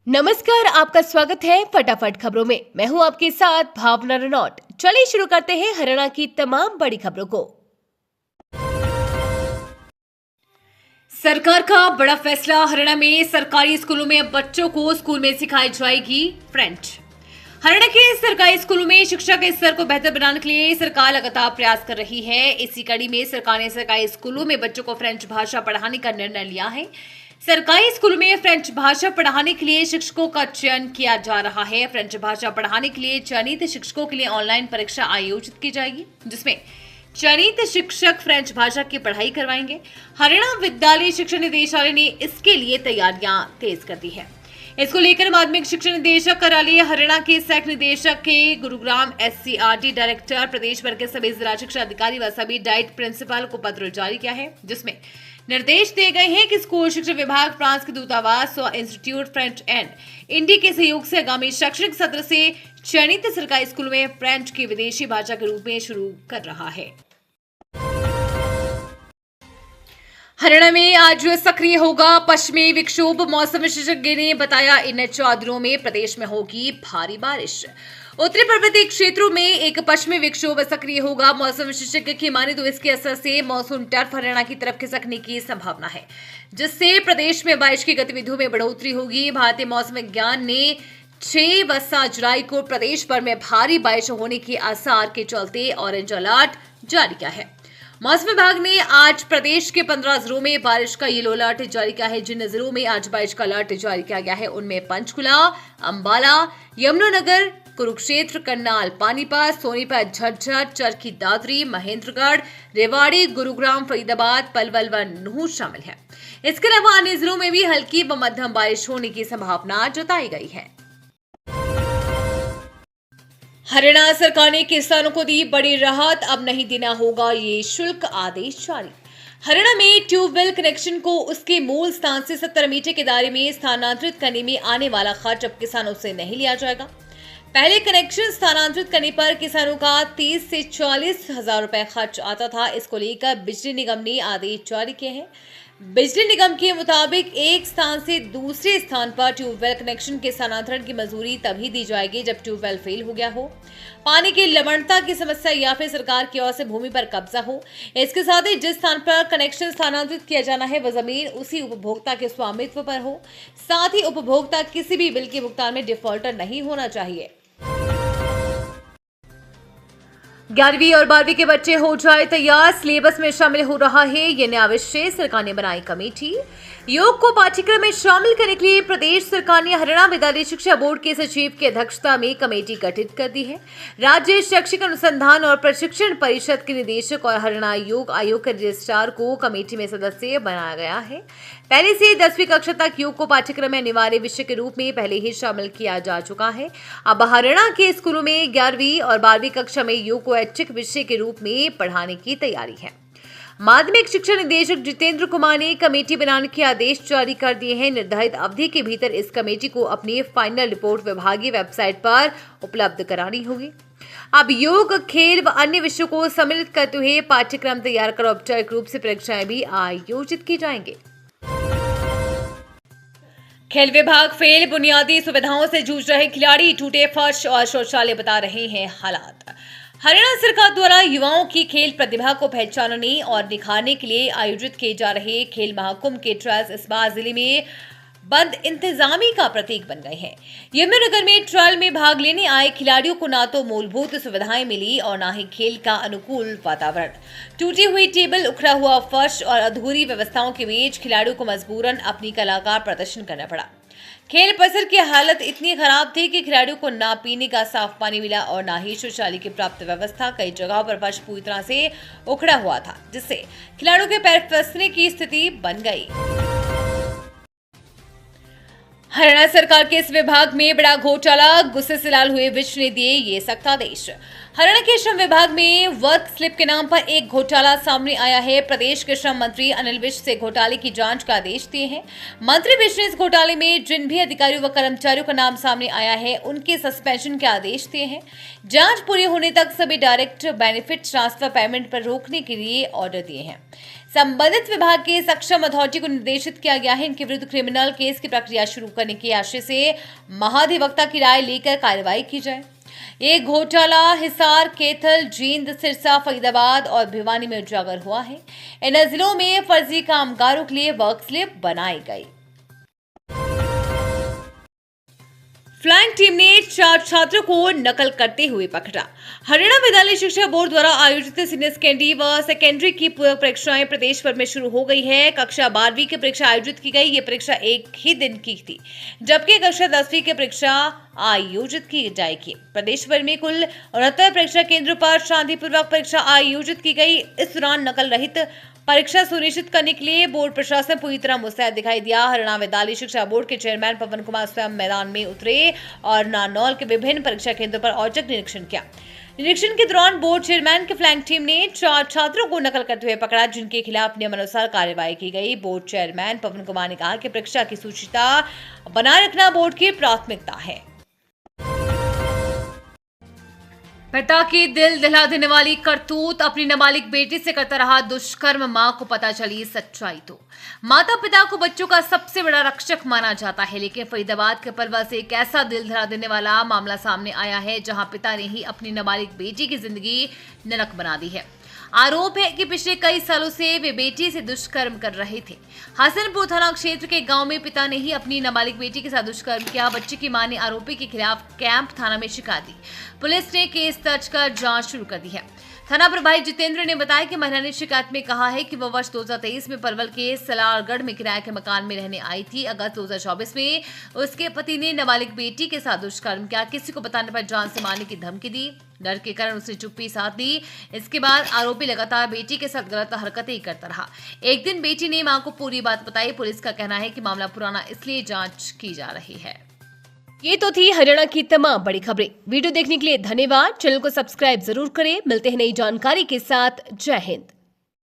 नमस्कार, आपका स्वागत है फटाफट खबरों में। मैं हूं आपके साथ भावना रनौट। चलिए शुरू करते हैं हरियाणा की तमाम बड़ी खबरों को। सरकार का बड़ा फैसला। हरियाणा में सरकारी स्कूलों में अब बच्चों को स्कूल में सिखाई जाएगी फ्रेंच। हरियाणा के सरकारी स्कूलों में शिक्षा के स्तर को बेहतर बनाने के लिए सरकार लगातार प्रयास कर रही है। इसी कड़ी में सरकार ने सरकारी स्कूलों में बच्चों को फ्रेंच भाषा पढ़ाने का निर्णय लिया है। सरकारी स्कूलों में फ्रेंच भाषा पढ़ाने के लिए शिक्षकों का चयन किया जा रहा है। फ्रेंच भाषा पढ़ाने के लिए चयनित शिक्षकों के लिए ऑनलाइन परीक्षा आयोजित की जाएगी, जिसमें चयनित शिक्षक फ्रेंच भाषा की पढ़ाई करवाएंगे। हरियाणा विद्यालय शिक्षा निदेशालय ने इसके लिए तैयारियां तेज कर दी है। इसको लेकर माध्यमिक शिक्षा निदेशक कार्यालय हरियाणा के सहायक निदेशक के गुरुग्राम SCRT डायरेक्टर प्रदेश भर के सभी जिला शिक्षा अधिकारी व सभी डाइट प्रिंसिपल को पत्र जारी किया है, जिसमें निर्देश दिए गए हैं कि स्कूल शिक्षा विभाग, फ्रांस के दूतावास और इंस्टीट्यूट फ्रेंच एंड इंडी के सहयोग से आगामी शैक्षणिक सत्र से चयनित सरकारी स्कूलों में फ्रेंच की विदेशी भाषा के रूप में शुरू कर रहा है। हरियाणा में आज सक्रिय होगा पश्चिमी विक्षोभ। मौसम विशेषज्ञ ने बताया इन 4 दिनों में प्रदेश में होगी भारी बारिश। उत्तरी पर्वतीय क्षेत्रों में एक पश्चिमी विक्षोभ सक्रिय होगा। मौसम विशेषज्ञ की माने तो इसके असर से मानसून टर्फ हरियाणा की तरफ खिसकने की संभावना है, जिससे प्रदेश में बारिश की गतिविधियों में बढ़ोतरी होगी। भारतीय मौसम विज्ञान ने 6 व 7 जुलाई को प्रदेश भर में भारी बारिश होने के आसार के चलते ऑरेंज अलर्ट जारी किया है। मौसम विभाग ने आज प्रदेश के 15 जिलों में बारिश का येलो अलर्ट जारी किया है। जिन जिलों में आज बारिश का अलर्ट जारी किया गया है उनमें पंचकुला, अंबाला, यमुनानगर, कुरुक्षेत्र, करनाल, पानीपत, सोनीपत, झज्जर, चरखी दादरी, महेंद्रगढ़, रेवाड़ी, गुरुग्राम, फरीदाबाद, पलवल व नूह शामिल है। इसके अलावा अन्य जिलों में भी हल्की व मध्यम बारिश होने की संभावना जताई गई है। हरियाणा सरकार ने किसानों को दी बड़ी राहत। अब नहीं देना होगा ये शुल्क, आदेश जारी। हरियाणा में ट्यूबवेल कनेक्शन को उसके मूल स्थान से 70 मीटर के दायरे में स्थानांतरित करने में आने वाला खर्च अब किसानों से नहीं लिया जाएगा। पहले कनेक्शन स्थानांतरित करने पर किसानों का 30 से 40 हजार रुपए खर्च आता था। इसको लेकर बिजली निगम ने आदेश जारी किए हैं। बिजली निगम के मुताबिक एक स्थान से दूसरे स्थान पर ट्यूबवेल कनेक्शन के स्थानांतरण की मंजूरी तभी दी जाएगी जब ट्यूबवेल फेल हो गया हो, पानी की लवणता की समस्या या फिर सरकार की ओर से भूमि पर कब्जा हो। इसके साथ ही जिस स्थान पर कनेक्शन स्थानांतरित किया जाना है वह जमीन उसी उपभोक्ता के स्वामित्व पर हो। साथ ही उपभोक्ता किसी भी बिल के भुगतान में डिफॉल्टर नहीं होना चाहिए। 11वीं और 12वीं के बच्चे हो जाए तैयार, सिलेबस में शामिल हो रहा है ये नया विषय। सरकार ने बनाई कमेटी। योग को पाठ्यक्रम में शामिल करने के लिए प्रदेश सरकार ने हरियाणा विद्यालय शिक्षा बोर्ड के सचिव की अध्यक्षता में कमेटी गठित कर दी है। राज्य शैक्षिक अनुसंधान और प्रशिक्षण परिषद के निदेशक और हरियाणा योग आयोग के रजिस्ट्रार को कमेटी में सदस्य बनाया गया है। पहले से 10वीं कक्षा तक योग को पाठ्यक्रम में अनिवार्य विषय के रूप में पहले ही शामिल किया जा चुका है। अब हरियाणा के स्कूलों में 11वीं और 12वीं कक्षा में योग को ऐच्छिक विषय के रूप में पढ़ाने की तैयारी है। माध्यमिक शिक्षा निदेशक जितेंद्र कुमार ने कमेटी बनाने के आदेश जारी कर दिए हैं। निर्धारित अवधि के भीतर इस कमेटी को अपनी फाइनल रिपोर्ट विभागीय वेबसाइट पर उपलब्ध करानी होगी। अब योग, खेल व अन्य विषयों को सम्मिलित करते हुए पाठ्यक्रम तैयार कर औपचारिक रूप से परीक्षाएं भी आयोजित की जाएंगी। खेल विभाग फेल, बुनियादी सुविधाओं से जूझ रहे खिलाड़ी, टूटे फर्श और शौचालय बता रहे हैं हालात। हरियाणा सरकार द्वारा युवाओं की खेल प्रतिभा को पहचानने और निखारने के लिए आयोजित किए जा रहे खेल महाकुंभ के ट्रायल्स इस बार जिले में बद इंतजामी का प्रतीक बन गए हैं। यमुनानगर में ट्रायल में भाग लेने आए खिलाड़ियों को ना तो मूलभूत सुविधाएं मिली और ना ही खेल का अनुकूल वातावरण। टूटी हुई टेबल, उखड़ा हुआ फर्श और अधूरी व्यवस्थाओं के बीच खिलाड़ियों को मजबूरन अपनी कला का प्रदर्शन करना पड़ा। खेल परिसर की हालत इतनी खराब थी कि खिलाड़ियों को ना पीने का साफ पानी मिला और ना ही शौचालय की प्राप्त व्यवस्था। कई जगहों पर फर्श पूरी तरह से उखड़ा हुआ था, जिससे खिलाड़ियों के पैर फंसने की स्थिति बन गई। हरियाणा सरकार के इस विभाग में बड़ा घोटाला, गुस्से से लाल हुए विज ने दिए ये सख्त आदेश। हरियाणा के श्रम विभाग में वर्क स्लिप के नाम पर एक घोटाला सामने आया है। प्रदेश के श्रम मंत्री अनिल विज से घोटाले की जांच का आदेश दिए हैं। मंत्री विज ने इस घोटाले में जिन भी अधिकारियों व कर्मचारियों का नाम सामने आया है उनके सस्पेंशन के आदेश दिए हैं। जांच पूरी होने तक सभी डायरेक्ट बेनिफिट ट्रांसफर पेमेंट पर रोकने के लिए ऑर्डर दिए हैं। संबंधित विभाग के सक्षम अथॉरिटी को निर्देशित किया गया है इनके विरुद्ध क्रिमिनल केस की प्रक्रिया शुरू करने के आशय से महाधिवक्ता की राय लेकर कार्रवाई की जाए। ये घोटाला हिसार, कैथल, जींद, सिरसा, फरीदाबाद और भिवानी में उजागर हुआ है। इन जिलों में फर्जी कामगारों के लिए वर्क स्लिप बनाई गई। फ्लाइंग टीम ने 4 छात्रों को नकल करते हुए पकड़ा। हरियाणा विद्यालय शिक्षा बोर्ड द्वारा आयोजित सीनियर सेकेंडरी व सेकेंडरी की पूरक परीक्षाएं प्रदेश भर में शुरू हो गई है। कक्षा 12वीं की परीक्षा आयोजित की गई। ये परीक्षा एक ही दिन की थी, जबकि कक्षा 10वीं की परीक्षा आयोजित की जाएगी। प्रदेश भर में कुल 69 परीक्षा केंद्रों पर शांतिपूर्वक परीक्षा आयोजित की गई। इस दौरान नकल रहित परीक्षा सुनिश्चित करने के लिए बोर्ड प्रशासन पूरी तरह मुस्तैद दिखाई दिया। हरियाणा विद्यालय शिक्षा बोर्ड के चेयरमैन पवन कुमार स्वयं मैदान में उतरे और नारनौल के विभिन्न परीक्षा केंद्रों पर औचक निरीक्षण किया। निरीक्षण के दौरान बोर्ड चेयरमैन की फ्लाइंग टीम ने 4 छात्रों को नकल करते हुए पकड़ा, जिनके खिलाफ नियमानुसार कार्रवाई की गई। बोर्ड चेयरमैन पवन कुमार ने कहा कि परीक्षा की शुचिता बनाए रखना बोर्ड की प्राथमिकता है। पिता की दिल दहला देने वाली करतूत, अपनी नाबालिग बेटी से करता रहा दुष्कर्म, मां को पता चली सच्चाई तो। माता पिता को बच्चों का सबसे बड़ा रक्षक माना जाता है, लेकिन फरीदाबाद के पलवल से एक ऐसा दिल दहला देने वाला मामला सामने आया है, जहां पिता ने ही अपनी नाबालिग बेटी की जिंदगी नरक बना दी है। आरोप है कि पिछले कई सालों से वे बेटी से दुष्कर्म कर रहे थे। हसनपुर थाना क्षेत्र के गांव में पिता ने ही अपनी नाबालिग बेटी के साथ दुष्कर्म किया। बच्चे की मां ने आरोपी के खिलाफ कैंप थाना में शिकायत दी। पुलिस ने केस दर्ज कर जांच शुरू कर दी है। थाना प्रभारी जितेंद्र ने बताया कि महिला ने शिकायत में कहा है कि वह वर्ष 2023 में पलवल के सलारगढ़ में किराए के मकान में रहने आई थी। अगस्त 2024 में उसके पति ने नाबालिग बेटी के साथ दुष्कर्म किया। किसी को बताने पर जान से मारने की धमकी दी। डर के कारण उसने चुप्पी साध ली। इसके बाद आरोपी लगातार बेटी के साथ गलत हरकतें करता रहा। एक दिन बेटी ने मां को पूरी बात बताई। पुलिस का कहना है कि मामला पुराना, इसलिए जांच की जा रही है। ये तो थी हरियाणा की तमाम बड़ी खबरें। वीडियो देखने के लिए धन्यवाद। चैनल को सब्सक्राइब जरूर करें। मिलते हैं नई जानकारी के साथ। जय हिंद।